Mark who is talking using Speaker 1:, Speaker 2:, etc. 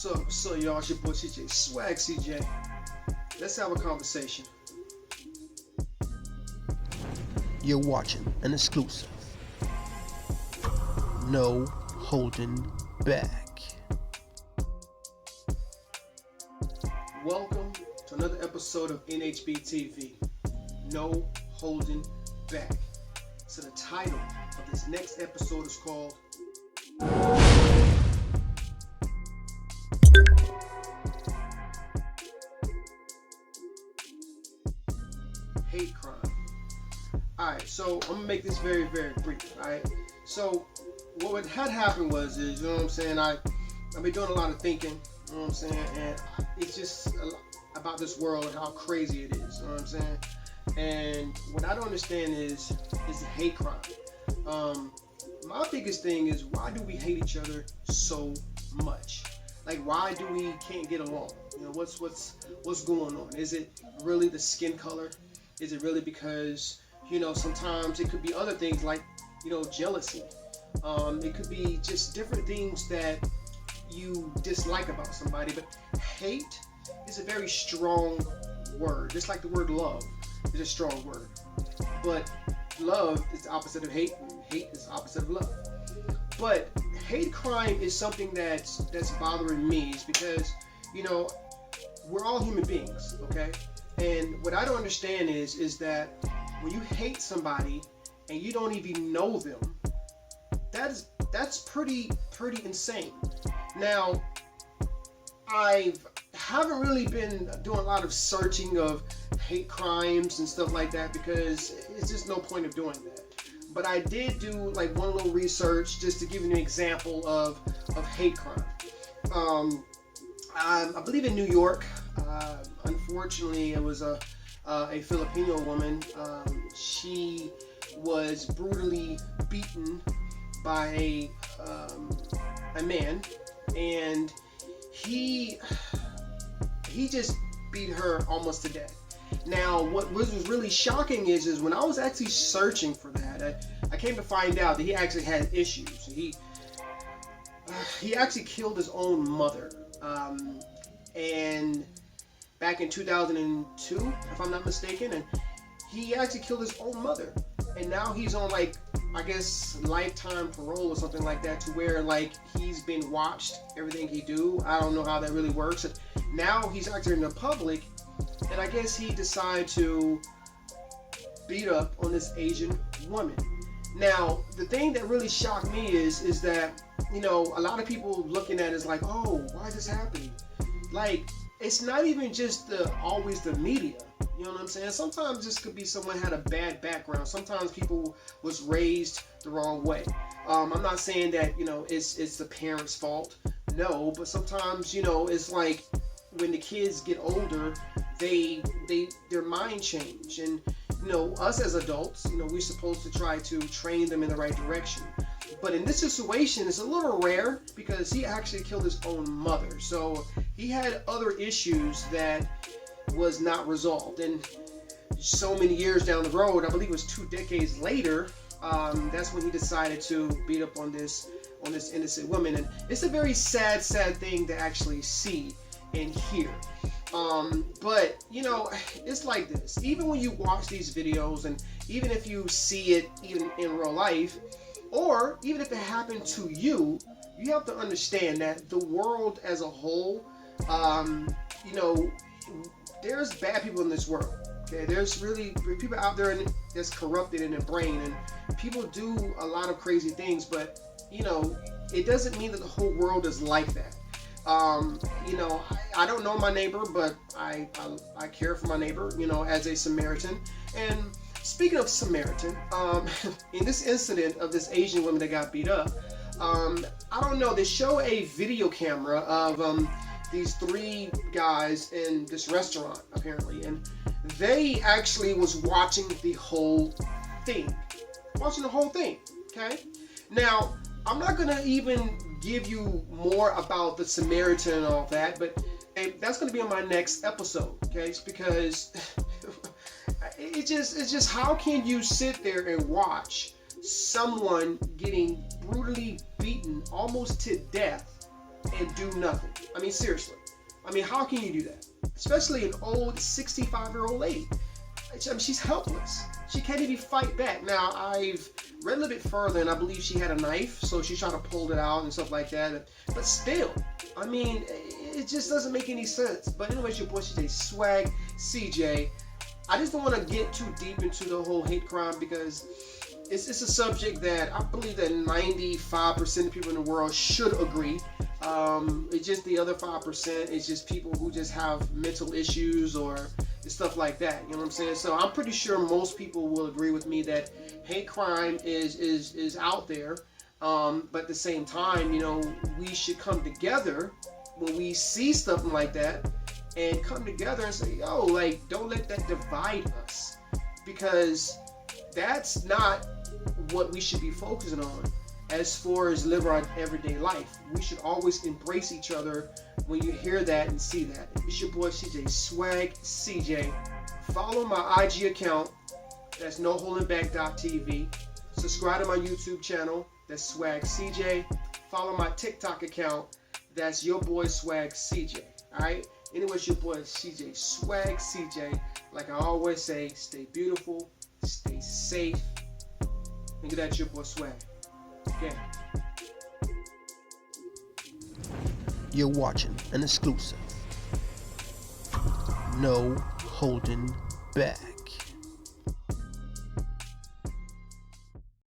Speaker 1: What's up, y'all? It's your boy CJ, SwaggCeejay. Let's have a conversation.
Speaker 2: You're watching an exclusive. No holding back.
Speaker 1: Welcome to another episode of NHB TV. No holding back. So the title of this next episode is called Hate Crime. Alright, so I'm gonna make this very, very brief. Alright, so what had happened was, you know what I'm saying, I've been doing a lot of thinking, you know what I'm saying, and it's just about this world and how crazy it is, you know what I'm saying. And what I don't understand is the hate crime. My biggest thing is, why do we hate each other so much? Like, why do we can't get along? You know, what's going on? Is it really the skin color? Is it really because, you know, sometimes it could be other things like, you know, jealousy. It could be just different things that you dislike about somebody. But hate is a very strong word, just like the word love is a strong word. But love is the opposite of hate, and hate is the opposite of love. But hate crime is something that's bothering me, is because, you know, we're all human beings, okay? And what I don't understand is that when you hate somebody and you don't even know them, that's pretty insane. Now, I haven't really been doing a lot of searching of hate crimes and stuff like that, because it's just no point of doing that. But I did do like one little research just to give you an example of hate crime. I believe in New York, unfortunately, it was a Filipino woman. She was brutally beaten by a man, and he just beat her almost to death. Now, what was really shocking is when I was actually searching for that, I came to find out that he actually had issues. He actually killed his own mother, and back in 2002, if I'm not mistaken, and he actually killed his own mother, and now he's on, like, I guess lifetime parole or something like that, to where, like, he's been watched everything he do. I don't know how that really works. And now he's actually in the public, and I guess he decided to beat up on this Asian woman. Now, the thing that really shocked me is that, you know, a lot of people looking at it is like, oh, why is this happening? Like, it's not even just always the media. You know what I'm saying? Sometimes this could be someone had a bad background. Sometimes people was raised the wrong way. I'm not saying that, you know, it's the parents' fault. No, but sometimes, you know, it's like when the kids get older, their mind change. And, you know, us as adults, you know, we're supposed to try to train them in the right direction. But in this situation, it's a little rare because he actually killed his own mother. So he had other issues that was not resolved. And so many years down the road, I believe it was 2 decades later, that's when he decided to beat up on this innocent woman. And it's a very sad thing to actually see and hear. But, you know, it's like this. Even when you watch these videos, and even if you see it even in real life, or even if it happened to you, you have to understand that the world as a whole, you know, there's bad people in this world. Okay, there's really people out there that's corrupted in their brain, and people do a lot of crazy things. But, you know, it doesn't mean that the whole world is like that. You know, I don't know my neighbor, but I care for my neighbor, you know, as a Samaritan. And speaking of Samaritan, in this incident of this Asian woman that got beat up, I don't know, they show a video camera of these 3 guys in this restaurant, apparently, and they actually was watching the whole thing. Okay? Now, I'm not going to even give you more about the Samaritan and all that, but that's going to be on my next episode, okay? It's because it's just how can you sit there and watch someone getting brutally beaten almost to death and do nothing. I mean, seriously. I mean, how can you do that? Especially an old 65-year-old lady. I mean, she's helpless. She can't even fight back. Now, I've read a little bit further, and I believe she had a knife, so she's trying to pull it out and stuff like that. But still, I mean, it just doesn't make any sense. But anyways, your boy CJ, Swag CJ. I just don't want to get too deep into the whole hate crime because it's a subject that I believe that 95% of people in the world should agree. It's just the other 5% is just people who just have mental issues or stuff like that. You know what I'm saying? So I'm pretty sure most people will agree with me that hate crime is out there. But at the same time, you know, we should come together when we see something like that and come together and say, yo, like, don't let that divide us, because that's not what we should be focusing on as far as living our everyday life. We should always embrace each other when you hear that and see that. It's your boy CJ, Swag CJ. Follow my IG account, that's noholdingback.tv. Subscribe to my YouTube channel, that's Swag CJ. Follow my TikTok account, that's your boy Swag CJ. Alright? Anyway, it's your boy CJ, Swag CJ. Like I always say, stay beautiful, stay safe, and get at your boy Swag. Okay.
Speaker 2: You're watching an exclusive. No holding back.